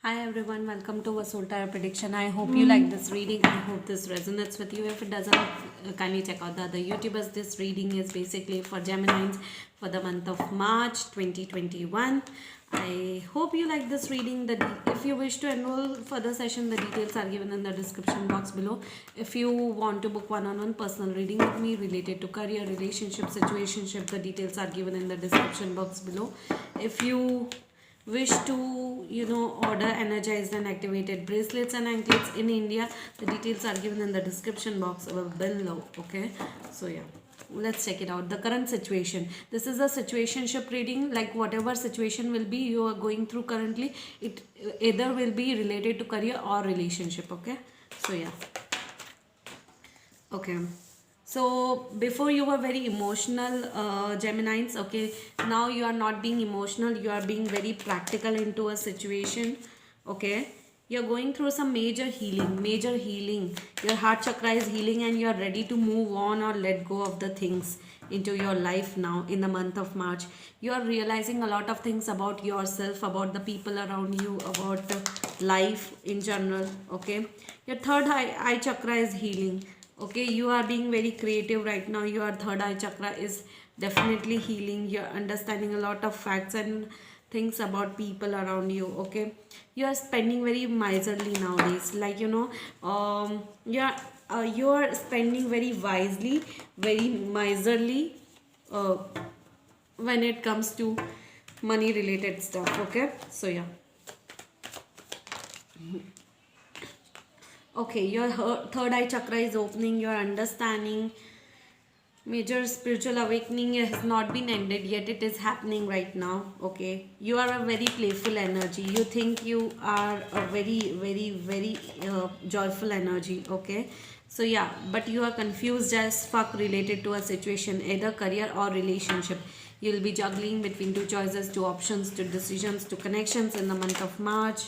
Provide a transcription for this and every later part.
Hi everyone, welcome to Vasul Tarot Prediction. I hope you like this reading. I hope this resonates with you. If it doesn't, kindly check out the other YouTubers. This reading is basically for Geminis for the month of March 2021. I hope you like this reading. If you wish to enroll for the session, the details are given in the description box below. If you want to book one-on-one personal reading with me related to career, relationship, situationship, the details are given in the description box below. If you wish to order energized and activated bracelets and anklets in India, the details are given in the description box below. Okay, so yeah, let's check it out. The current situation, this is a situationship reading. Like whatever situation will be you are going through currently, it either will be related to career or relationship. Okay, so yeah. Okay, so before you were very emotional, Geminis. Okay, now you are not being emotional, you are being very practical into a situation. Okay, you're going through some major healing. Your heart chakra is healing and you're ready to move on or let go of the things into your life now in the month of March. You are realizing a lot of things about yourself, about the people around you, about life in general. Okay, your eye chakra is healing. Okay, you are being very creative right now. Your third eye chakra is definitely healing. You're understanding a lot of facts and things about people around you. Okay, you are spending very miserly nowadays, like you are spending very wisely, very miserly, uh, when it comes to money related stuff. Okay, so yeah. Okay, your third eye chakra is opening. You're understanding. Major spiritual awakening has not been ended yet. It is happening right now. Okay, you are a very playful energy. You think you are a very joyful energy. Okay, so yeah, but you are confused as fuck related to a situation, either career or relationship. You'll be juggling between two choices, two options, two decisions, two connections in the month of March.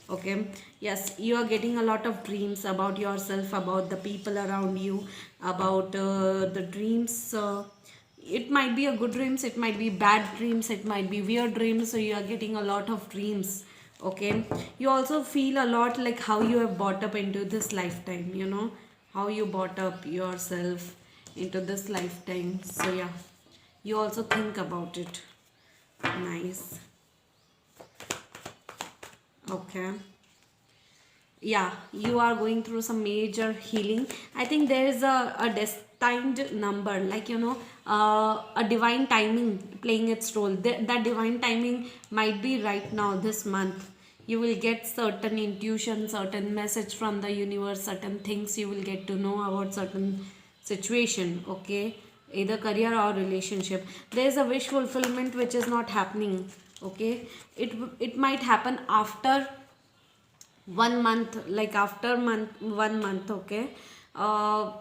Okay, yes, you are getting a lot of dreams about yourself, about the people around you, about the dreams. It might be a good dreams, it might be bad dreams, it might be weird dreams. So you are getting a lot of dreams. Okay, you also feel a lot like how you have brought up into this lifetime, how you brought up yourself into this lifetime. So yeah, you also think about it. Nice. Okay, yeah, you are going through some major healing. I think there is a destined number, like a divine timing playing its role. That divine timing might be right now, this month. You will get certain intuition, certain message from the universe, certain things you will get to know about certain situation. Okay, either career or relationship. There is a wish fulfillment which is not happening. Okay, it might happen after 1 month, like after 1 month. Okay,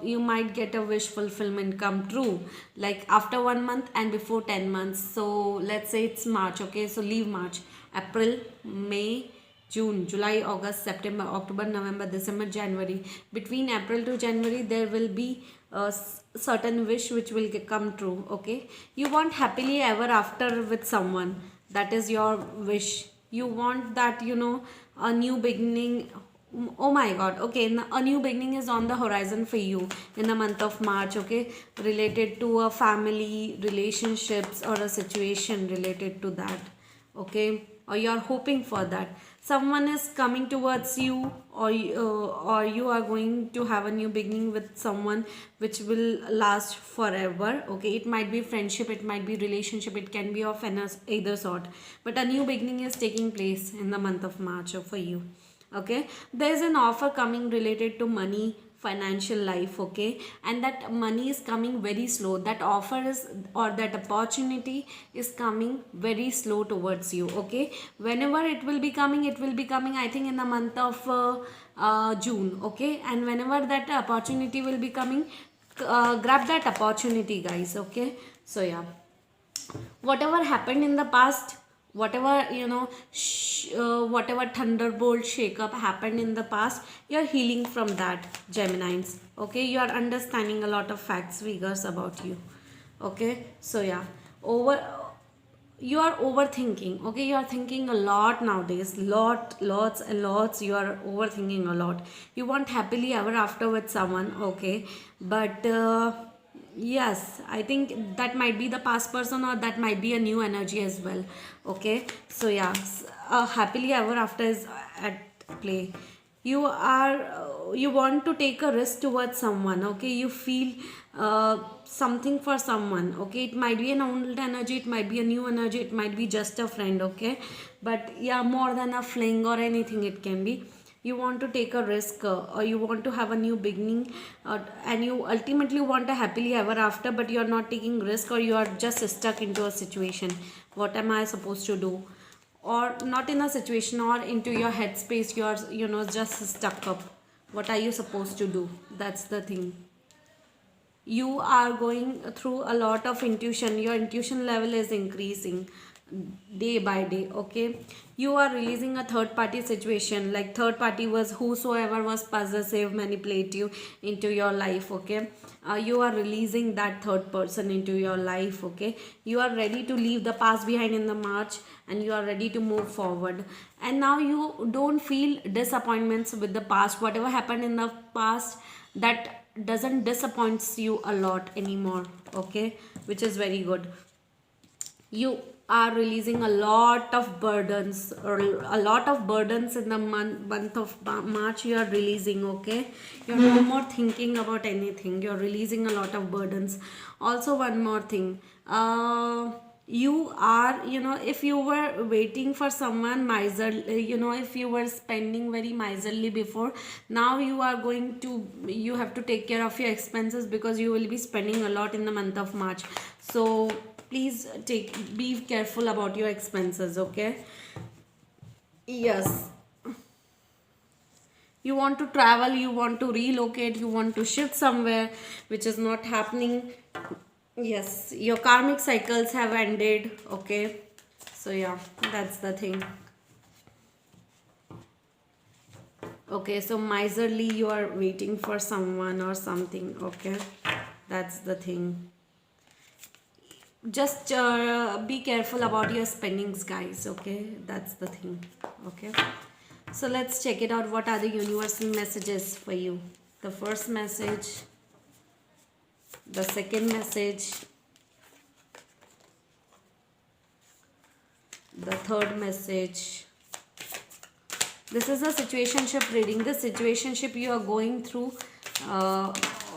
you might get a wish fulfillment come true, like after 1 month and before 10 months. So let's say it's March. Okay, so leave March, April, May, June, July, August, September, October, November, December, January. Between April to January there will be a certain wish which will come true. Okay, you want happily ever after with someone. That is your wish. You want that, a new beginning. Oh my god. Okay, a new beginning is on the horizon for you in the month of March. Okay, related to a family, relationships, or a situation related to that. Okay, or you are hoping for that. Someone is coming towards you, or you are going to have a new beginning with someone which will last forever. Okay, it might be friendship, it might be relationship, it can be of either sort, but a new beginning is taking place in the month of March for you. Okay, there is an offer coming related to money, financial life. Okay, and that money is coming very slow. That offer is, or that opportunity is coming very slow towards you. Okay, whenever it will be coming, it will be coming, I think, in the month of June. Okay, and whenever that opportunity will be coming, grab that opportunity, guys. Okay, so yeah, whatever happened in the past, whatever whatever thunderbolt shake-up happened in the past, you're healing from that, Geminis. Okay, you are understanding a lot of facts, figures about you. Okay, so yeah, over you are overthinking. Okay, you are thinking a lot nowadays, lots and lots. You are overthinking a lot. You want happily ever after with someone, okay, but yes, I think that might be the past person, or that might be a new energy as well. Okay, so yeah, happily ever after is at play. You are you want to take a risk towards someone. Okay, you feel something for someone. Okay, it might be an old energy, it might be a new energy, it might be just a friend. Okay, but yeah, more than a fling or anything it can be. You want to take a risk, or you want to have a new beginning, and you ultimately want a happily ever after, but you are not taking risk, or you are just stuck into a situation. What am I supposed to do? Or not in a situation, or into your headspace, you are, you know, just stuck up. What are you supposed to do? That's the thing. You are going through a lot of intuition. Your intuition level is increasing day by day. Okay, you are releasing a third party situation, like third party was whosoever was possessive, manipulative into your life. Okay, you are releasing that third person into your life. Okay, you are ready to leave the past behind in the march, and you are ready to move forward. And now you don't feel disappointments with the past. Whatever happened in the past, that doesn't disappoints you a lot anymore. Okay, which is very good. You are releasing a lot of burdens, or a lot of burdens in the month of March. You are releasing. Okay, you're no more thinking about anything. You're releasing a lot of burdens. Also, one more thing, you are, you know, if you were waiting for someone miser, you know, if you were spending very miserly before, now you are going to, you have to take care of your expenses, because you will be spending a lot in the month of March. So please be careful about your expenses. Okay, yes, you want to travel, you want to relocate, you want to shift somewhere, which is not happening. Yes, your karmic cycles have ended. Okay, so yeah, that's the thing. Okay, so miserly, you are waiting for someone or something. Okay, that's the thing. Just be careful about your spendings, guys. Okay, that's the thing. Okay, so let's check it out. What are the universal messages for you? The first message, the second message, the third message. This is a situationship reading. The situationship you are going through,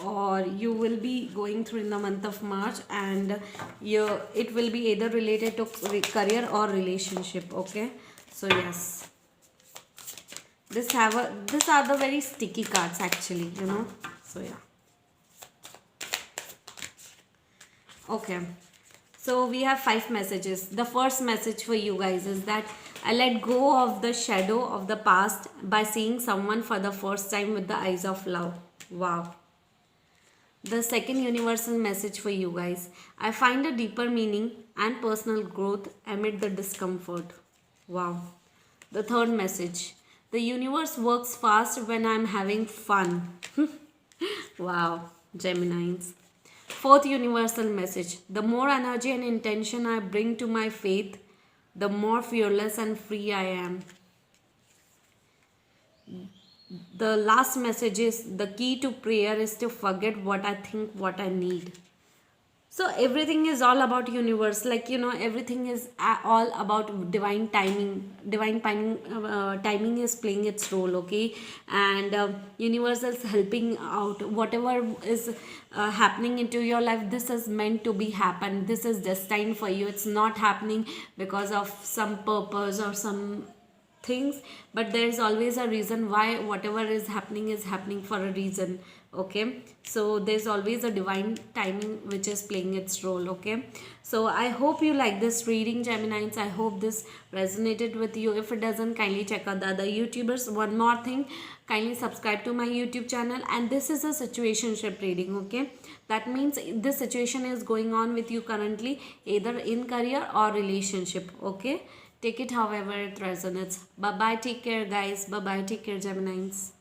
or you will be going through in the month of March, and it will be either related to career or relationship. Okay, so yes, these are the very sticky cards actually, you know. So yeah. Okay, so we have 5 messages. The first message for you guys is that I let go of the shadow of the past by seeing someone for the first time with the eyes of love. Wow. The second universal message for you guys, I find a deeper meaning and personal growth amid the discomfort. Wow. The third message, the universe works fast when I'm having fun. Wow, Geminis. Fourth universal message, the more energy and intention I bring to my faith, the more fearless and free I am. The last message is, the key to prayer is to forget what I think, what I need. So everything is all about universe, like, you know, everything is all about divine timing. Timing is playing its role. Okay, and universe is helping out. Whatever is happening into your life, this is meant to be happen. This is destined for you. It's not happening because of some purpose or some things, but there is always a reason why whatever is happening for a reason. Okay, so there's always a divine timing which is playing its role. Okay, so I hope you like this reading, Geminis. I hope this resonated with you. If it doesn't, kindly check out the other YouTubers. One more thing, kindly subscribe to my YouTube channel. And this is a situationship reading. Okay, that means this situation is going on with you currently, either in career or relationship. Okay, take it however it resonates. Bye bye, take care guys. Bye bye, take care, Geminis.